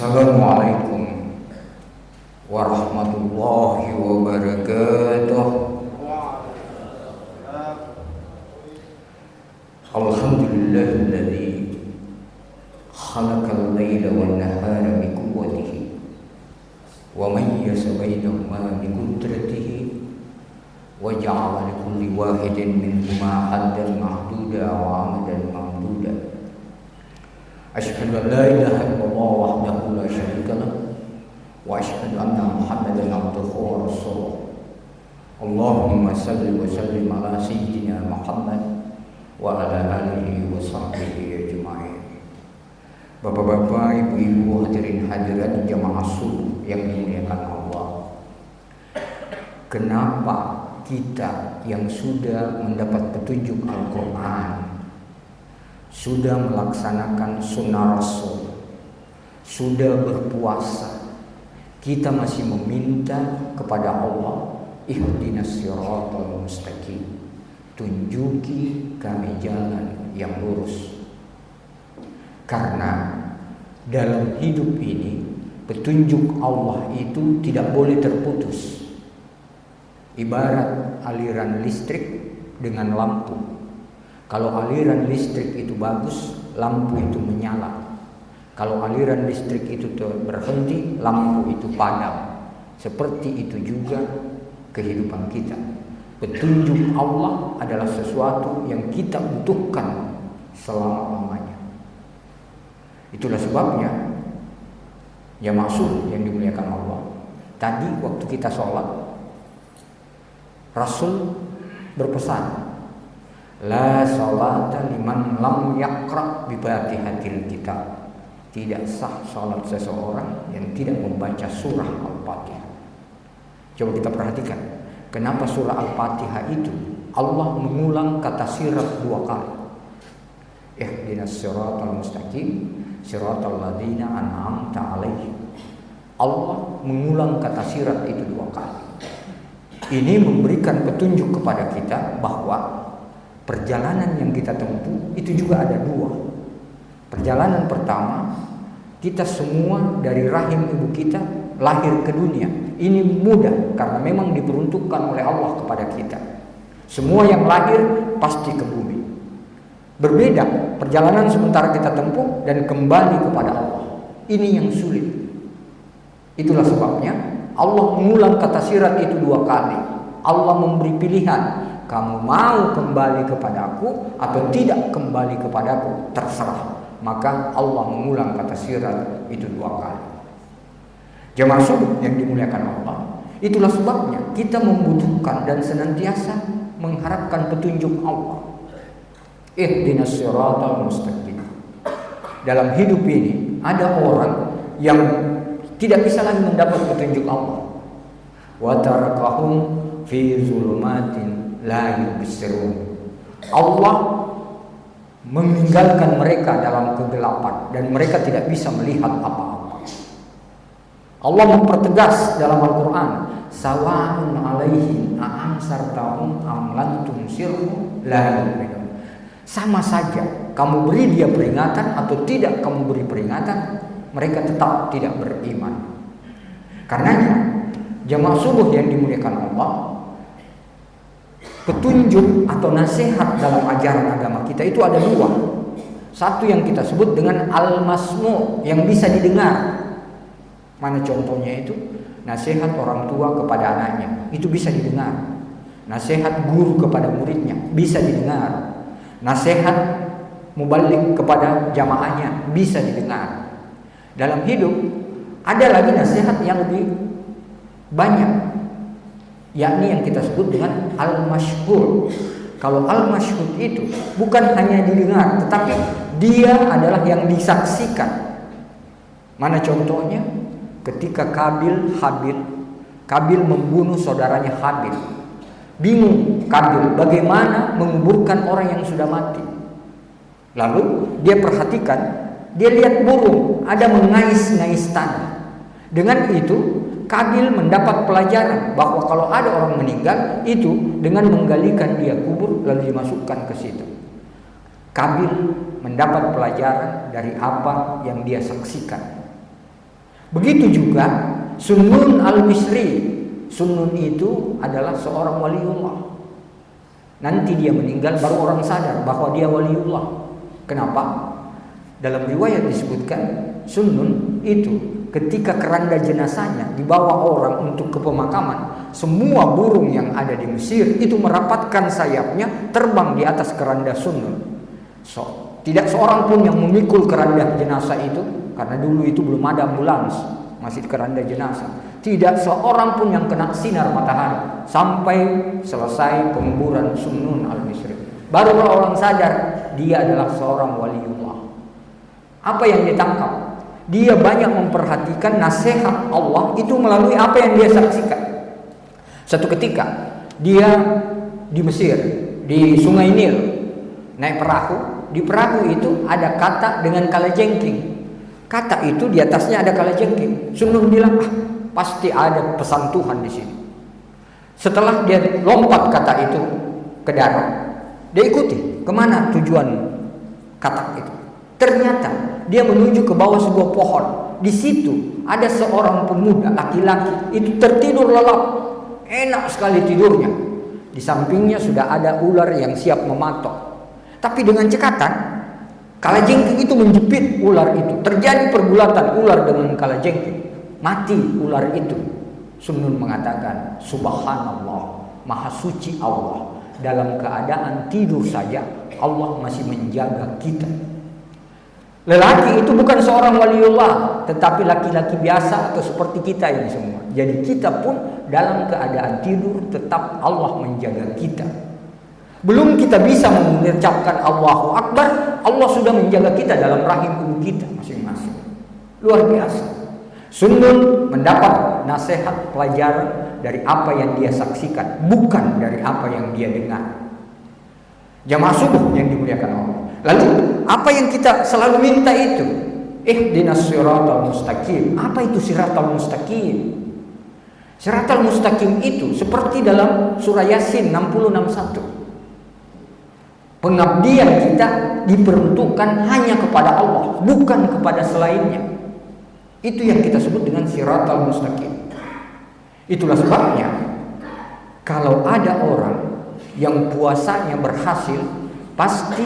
Assalamualaikum warahmatullahi wabarakatuh. Alhamdulillahilladzi khalaqal laila wan nahara bi quwwatihi wa mayyaza bainahuma bi qudratihi wa ja'ala li kulli wahidin minhuma haddan mahduda wa amadan mamduda. Asyhadu an la ilaha illallah wahdahu la syarika lah wa asyhadu anna Muhammadan abduhu wa rasuluh. Allahumma salli wa sallim ala sayyidina Muhammad wa ala alihi wa sahbihi ajma'in. Bapak-bapak, ibu-ibu, hadirin hadirat jamaah subuh yang dimuliakan Allah. Kenapa kita yang sudah mendapat petunjuk Al-Quran, sudah melaksanakan sunnah Rasul, sudah berpuasa, kita masih meminta kepada Allah, ihdinas siratal mustaqim, tunjuki kami jalan yang lurus. Karena dalam hidup ini petunjuk Allah itu tidak boleh terputus. Ibarat aliran listrik dengan lampu. Kalau aliran listrik itu bagus, lampu itu menyala. Kalau aliran listrik itu berhenti, lampu itu padam. Seperti itu juga kehidupan kita. Petunjuk Allah adalah sesuatu yang kita butuhkan selama-lamanya. Itulah sebabnya jamaah subuh yang dimuliakan Allah, tadi waktu kita sholat, Rasul berpesan, la sholata liman lam yaqra bi fatihatil kitab. Tidak sah sholat seseorang yang tidak membaca surah Al-Fatihah. Coba kita perhatikan, kenapa surah Al-Fatihah itu Allah mengulang kata sirat 2 kali. Ihdinas siratal mustaqim, siratal ladzina an'amta 'alaihim. Allah mengulang kata sirat itu 2 kali. Ini memberikan petunjuk kepada kita bahwa perjalanan yang kita tempuh itu juga ada 2. Perjalanan pertama, kita semua dari rahim ibu kita lahir ke dunia. Ini mudah karena memang diperuntukkan oleh Allah kepada kita. Semua yang lahir pasti ke bumi. Berbeda perjalanan sementara kita tempuh dan kembali kepada Allah. Ini yang sulit. Itulah sebabnya Allah mengulang kata sirat itu 2 kali. Allah memberi pilihan, kamu mau kembali kepadaku atau tidak kembali kepadaku, terserah. Maka Allah mengulang kata sirat itu 2 kali. Jamaah subuh yang dimuliakan Allah, itulah sebabnya kita membutuhkan dan senantiasa mengharapkan petunjuk Allah. Ihdinas siratal mustaqim. Dalam hidup ini ada orang yang tidak bisa lagi mendapat petunjuk Allah. Wa tarakahum fi zulumatin la yubsirun. Allah meninggalkan mereka dalam kegelapan dan mereka tidak bisa melihat apa-apa. Allah mempertegas dalam Al-Quran, sawa'un alaihim a'ansartahum am lam tunzirhum la yu'minun. Sama saja kamu beri dia peringatan atau tidak kamu beri peringatan, mereka tetap tidak beriman. Karenanya jamaah subuh yang dimuliakan Allah, petunjuk atau nasihat dalam ajaran agama kita itu ada 2. Satu yang kita sebut dengan al-masmu', yang bisa didengar. Mana contohnya itu? Nasihat orang tua kepada anaknya, itu bisa didengar. Nasihat guru kepada muridnya, bisa didengar. Nasihat mubalik kepada jamaahnya, bisa didengar. Dalam hidup ada lagi nasihat yang lebih banyak, yakni yang kita sebut dengan al-masyhur. Kalau al-masyhur itu bukan hanya didengar, tetapi dia adalah yang disaksikan. Mana contohnya? Ketika Kabil membunuh saudaranya Habil. Bingung Kabil bagaimana menguburkan orang yang sudah mati. Lalu dia perhatikan, dia lihat burung ada mengais-ngais tanah. Dengan itu Kabil mendapat pelajaran bahwa kalau ada orang meninggal itu dengan menggalikan dia kubur lalu dimasukkan ke situ. Kabil mendapat pelajaran dari apa yang dia saksikan. Begitu juga Sunnun al-Misri. Sunnun itu adalah seorang waliullah. Nanti dia meninggal baru orang sadar bahwa dia waliullah. Kenapa? Dalam riwayat disebutkan Sunnun itu ketika keranda jenazahnya dibawa orang untuk ke pemakaman, semua burung yang ada di Mesir itu merapatkan sayapnya terbang di atas keranda Sunnun. Tidak seorang pun yang memikul keranda jenazah itu, karena dulu itu belum ada ambulans, masih keranda jenazah. Tidak seorang pun yang kena sinar matahari sampai selesai penguburan Sunnun al-Misri. Baru orang sadar dia adalah seorang waliullah. Apa yang ditangkap? Dia banyak memperhatikan nasihat Allah itu melalui apa yang dia saksikan. Satu ketika dia di Mesir, di Sungai Nil, naik perahu. Di perahu itu ada kata dengan kalajengking. Kata itu di atasnya ada kalajengking. Sunnun bilang, pasti ada pesan Tuhan di sini. Setelah dia lompat kata itu ke darat, dia ikuti kemana tujuan kata itu. Ternyata dia menuju ke bawah sebuah pohon. Di situ ada seorang pemuda laki-laki itu tertidur lelap, enak sekali tidurnya. Di sampingnya sudah ada ular yang siap mematok. Tapi dengan cekatan, kalajengking itu menjepit ular itu. Terjadi pergulatan ular dengan kalajengking. Mati ular itu. Sunnun mengatakan, Subhanallah, Maha Suci Allah. Dalam keadaan tidur saja, Allah masih menjaga kita. Lelaki itu bukan seorang waliullah, tetapi laki-laki biasa atau seperti kita ini semua. Jadi kita pun dalam keadaan tidur tetap Allah menjaga kita. Belum kita bisa mengucapkan Allahu Akbar, Allah sudah menjaga kita dalam rahim ibu kita masing-masing. Luar biasa. Sunnun mendapat nasihat pelajaran dari apa yang dia saksikan, bukan dari apa yang dia dengar. Jamaah subuh yang dimuliakan Allah. Lalu apa yang kita selalu minta itu? Ihdinas siratal mustaqim. Apa itu siratal mustaqim? Siratal mustaqim itu seperti dalam surah Yasin 60-61. Pengabdian kita diperuntukkan hanya kepada Allah, bukan kepada selainnya. Itu yang kita sebut dengan siratal mustaqim. Itulah sebabnya kalau ada orang yang puasanya berhasil, pasti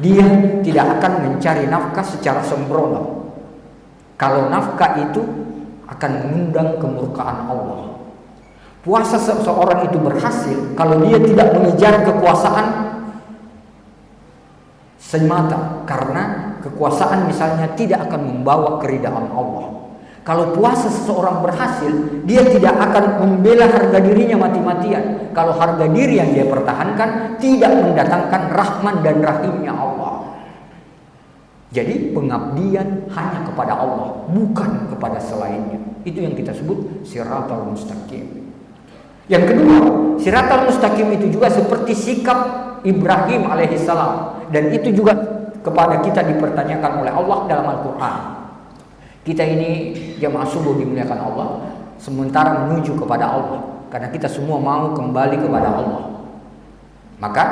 dia tidak akan mencari nafkah secara sembrono. Kalau nafkah itu akan mengundang kemurkaan Allah. Puasa seseorang itu berhasil kalau dia tidak mengejar kekuasaan semata, karena kekuasaan misalnya tidak akan membawa keridaan Allah. Kalau puasa seseorang berhasil, dia tidak akan membela harga dirinya mati-matian. Kalau harga diri yang dia pertahankan tidak mendatangkan rahman dan rahimnya Allah. Jadi pengabdian hanya kepada Allah, bukan kepada selainnya. Itu yang kita sebut siratal mustaqim. Yang kedua, siratal mustaqim itu juga seperti sikap Ibrahim alaihissalam. Dan itu juga kepada kita dipertanyakan oleh Allah dalam Al-Quran. Kita ini jamaah subuh dimuliakan Allah, sementara menuju kepada Allah, karena kita semua mau kembali kepada Allah. Maka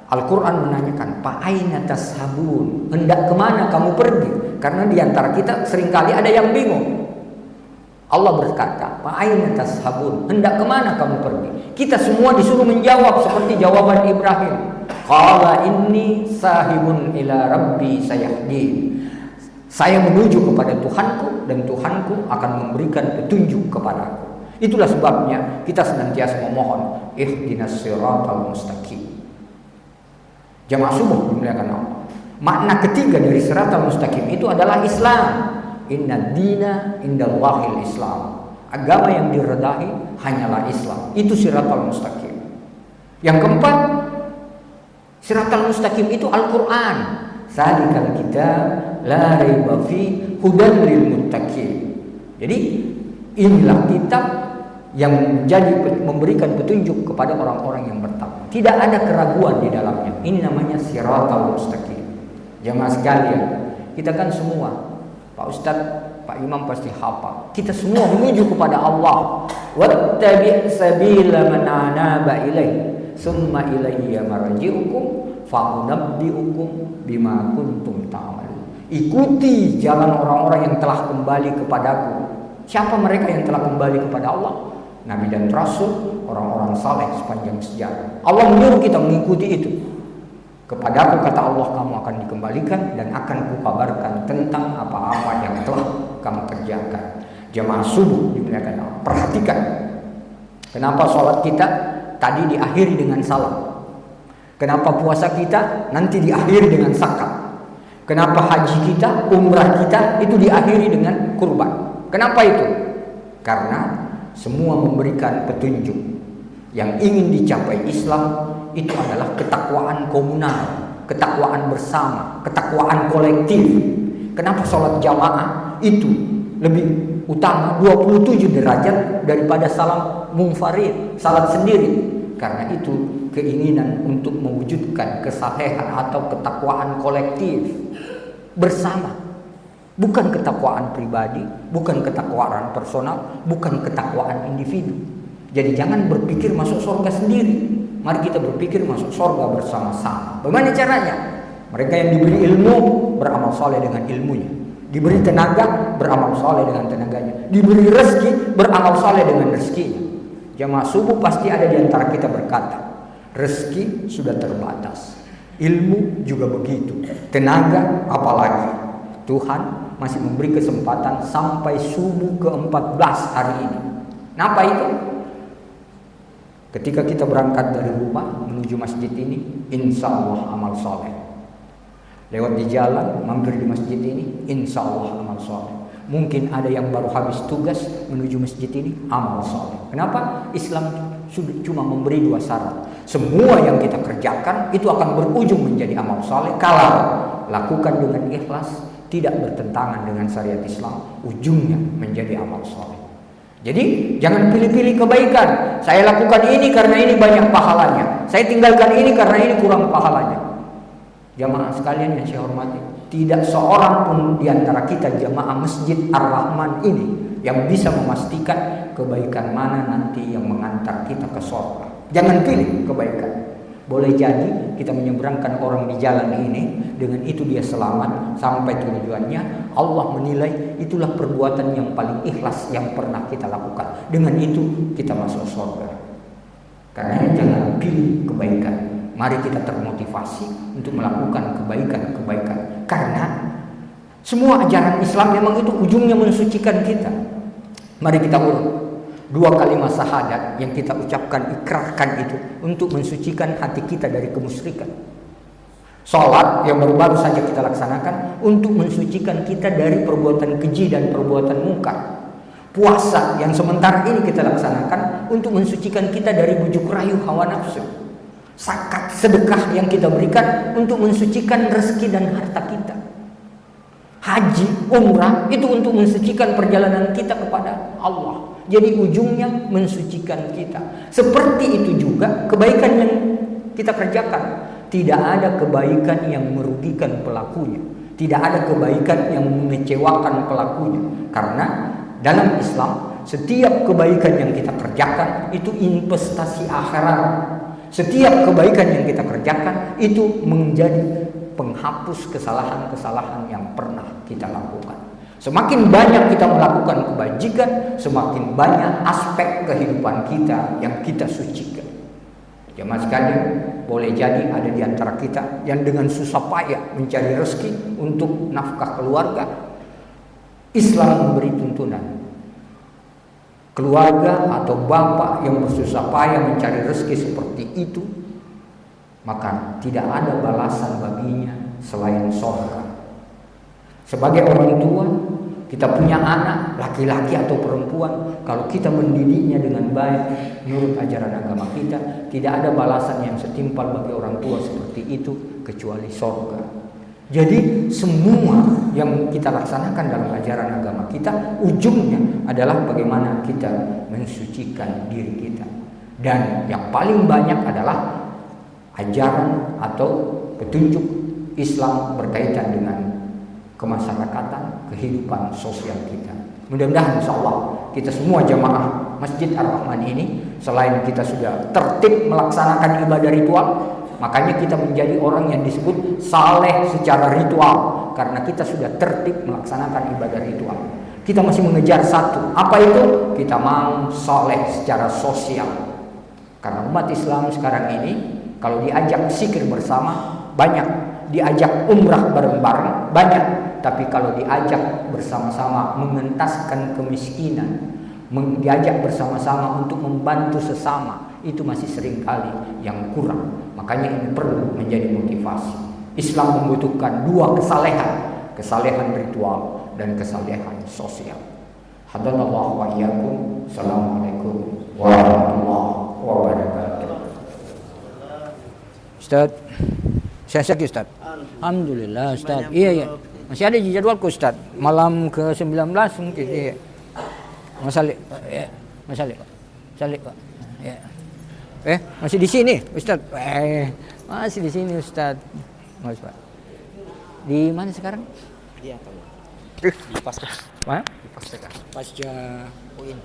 Al-Quran menanyakan, Pa'aina tashabun, hendak kemana kamu pergi? Karena diantara kita seringkali ada yang bingung. Allah berkata, Pa'aina tashabun, hendak kemana kamu pergi? Kita semua disuruh menjawab seperti jawaban Ibrahim. Qala inni sahibun ila rabbi sayahdin. Saya menuju kepada Tuhanku dan Tuhanku akan memberikan petunjuk kepadaku. Itulah sebabnya kita senantiasa memohon ihdinas siratal mustaqim. Jamaah subuh dimuliakan Allah. Makna ketiga dari siratal mustaqim itu adalah Islam. Inna dina indallahil Islam. Agama yang diredai hanyalah Islam. Itu siratal mustaqim. Yang keempat, siratal mustaqim itu Al-Quran. Salikal kitab la raiba fi hudan lil muttaqin. Jadi inilah kitab yang memberikan petunjuk kepada orang-orang yang bertakwa. Tidak ada keraguan di dalamnya. Ini namanya siratal mustaqim. Jamaah sekalian, kita kan semua, Pak Ustadz, Pak Imam pasti hafal. Kita semua menuju kepada Allah. Wattabi' sabila man anaba ilaih, summa ilayya marji'ukum fa'unabbi'ukum bima kuntum ta'malun. Ikuti jalan orang-orang yang telah kembali kepadaku, Siapa mereka yang telah kembali kepada Allah? Nabi dan Rasul, orang-orang saleh sepanjang sejarah. Allah menyuruh kita mengikuti itu. Kepadaku, kata Allah, kamu akan dikembalikan dan akan kukabarkan tentang apa-apa yang telah kamu kerjakan. Jamaah subuh dimuliakan Allah. Perhatikan, kenapa sholat kita tadi diakhiri dengan salam? Kenapa puasa kita nanti diakhiri dengan zakat? Kenapa haji kita, umrah kita itu diakhiri dengan kurban? Kenapa itu? Karena semua memberikan petunjuk. Yang ingin dicapai Islam itu adalah ketakwaan komunal, ketakwaan bersama, ketakwaan kolektif. Kenapa sholat jamaah itu lebih utama 27 derajat daripada salam munfarid, salat sendiri? Karena itu keinginan untuk mewujudkan kesalehan atau ketakwaan kolektif bersama. Bukan ketakwaan pribadi, bukan ketakwaan personal, bukan ketakwaan individu. Jadi jangan berpikir masuk surga sendiri. Mari kita berpikir masuk surga bersama-sama. Bagaimana caranya? Mereka yang diberi ilmu beramal soleh dengan ilmunya, diberi tenaga beramal soleh dengan tenaganya, diberi rezeki beramal soleh dengan rezekinya. Jamaah subuh pasti ada di antara kita berkata, rezeki sudah terbatas, ilmu juga begitu, tenaga apalagi. Tuhan masih memberi kesempatan sampai subuh ke-14 hari ini. Kenapa itu? Ketika kita berangkat dari rumah menuju masjid ini, insya Allah amal soleh. Lewat di jalan, mampir di masjid ini, insya Allah amal soleh. Mungkin ada yang baru habis tugas menuju masjid ini, amal soleh. Kenapa? Islam sudah cuma memberi 2 syarat. Semua yang kita kerjakan itu akan berujung menjadi amal soleh kalau lakukan dengan ikhlas, tidak bertentangan dengan syariat Islam, ujungnya menjadi amal soleh. Jadi jangan pilih-pilih kebaikan. Saya lakukan ini karena ini banyak pahalanya, saya tinggalkan ini karena ini kurang pahalanya. Jamaah sekalian yang saya hormati, tidak seorang pun di antara kita jamaah Masjid Ar-Rahman ini yang bisa memastikan kebaikan mana nanti yang mengantar kita ke surga. Jangan pilih kebaikan. Boleh jadi kita menyeberangkan orang di jalan ini, dengan itu dia selamat sampai tujuannya. Allah menilai itulah perbuatan yang paling ikhlas yang pernah kita lakukan. Dengan itu kita masuk surga. Karena jangan pilih kebaikan. Mari kita termotivasi untuk melakukan kebaikan-kebaikan. Karena semua ajaran Islam memang itu ujungnya mensucikan kita. Mari kita urut 2 kalimat syahadat yang kita ucapkan, ikrarkan itu untuk mensucikan hati kita dari kemusyrikan. Salat yang baru-baru saja kita laksanakan untuk mensucikan kita dari perbuatan keji dan perbuatan mungkar. Puasa yang sementara ini kita laksanakan untuk mensucikan kita dari bujuk rayu hawa nafsu. Zakat, sedekah yang kita berikan untuk mensucikan rezeki dan harta kita. Haji, umrah itu untuk mensucikan perjalanan kita kepada Allah. Jadi ujungnya mensucikan kita. Seperti itu juga kebaikan yang kita kerjakan. Tidak ada kebaikan yang merugikan pelakunya. Tidak ada kebaikan yang mengecewakan pelakunya. Karena dalam Islam setiap kebaikan yang kita kerjakan itu investasi akhirat. Setiap kebaikan yang kita kerjakan itu menjadi penghapus kesalahan-kesalahan yang pernah kita lakukan. Semakin banyak kita melakukan kebajikan, semakin banyak aspek kehidupan kita yang kita sucikan. Jemaah sekalian, boleh jadi ada di antara kita yang dengan susah payah mencari rezeki untuk nafkah keluarga. Islam memberi tuntunan. Keluarga atau bapak yang bersusah payah mencari rezeki seperti itu, maka tidak ada balasan baginya selain surga. Sebagai orang tua, kita punya anak, laki-laki atau perempuan, kalau kita mendidiknya dengan baik, menurut ajaran agama kita, tidak ada balasan yang setimpal bagi orang tua seperti itu, kecuali surga. Jadi semua yang kita laksanakan dalam ajaran agama kita, ujungnya adalah bagaimana kita mensucikan diri kita. Dan yang paling banyak adalah ajaran atau petunjuk Islam berkaitan dengan kemasyarakatan, kehidupan sosial kita. Mudah-mudahan insyaallah kita semua jamaah Masjid Ar-Rahman ini, selain kita sudah tertib melaksanakan ibadah ritual, makanya kita menjadi orang yang disebut saleh secara ritual, karena kita sudah tertib melaksanakan ibadah ritual. Kita masih mengejar satu. Apa itu? Kita mau soleh secara sosial. Karena umat Islam sekarang ini kalau diajak zikir bersama banyak, diajak umrah bareng-bareng banyak, tapi kalau diajak bersama-sama mengentaskan kemiskinan, diajak bersama-sama untuk membantu sesama, itu masih seringkali yang kurang. Makanya ini perlu menjadi motivasi. Islam membutuhkan dua kesalehan ritual dan kesalehan sosial. Hadanallahu wa iyyakum. Assalamualaikum warahmatullahi wabarakatuh. Ustaz, saya sakit Ustaz. Alhamdulillah Ustaz. Iya. Masih ada di jadwalku Ustaz. Malam ke-19 mungkin. Iya. Masalik. Ya. Masalik Pak. Ya. Masih di sini Ustaz. Masih di sini Ustaz. Mas Pak. Di mana sekarang? Di apa? Di Pasca. Mana? Di Pasca. Pasca UIN.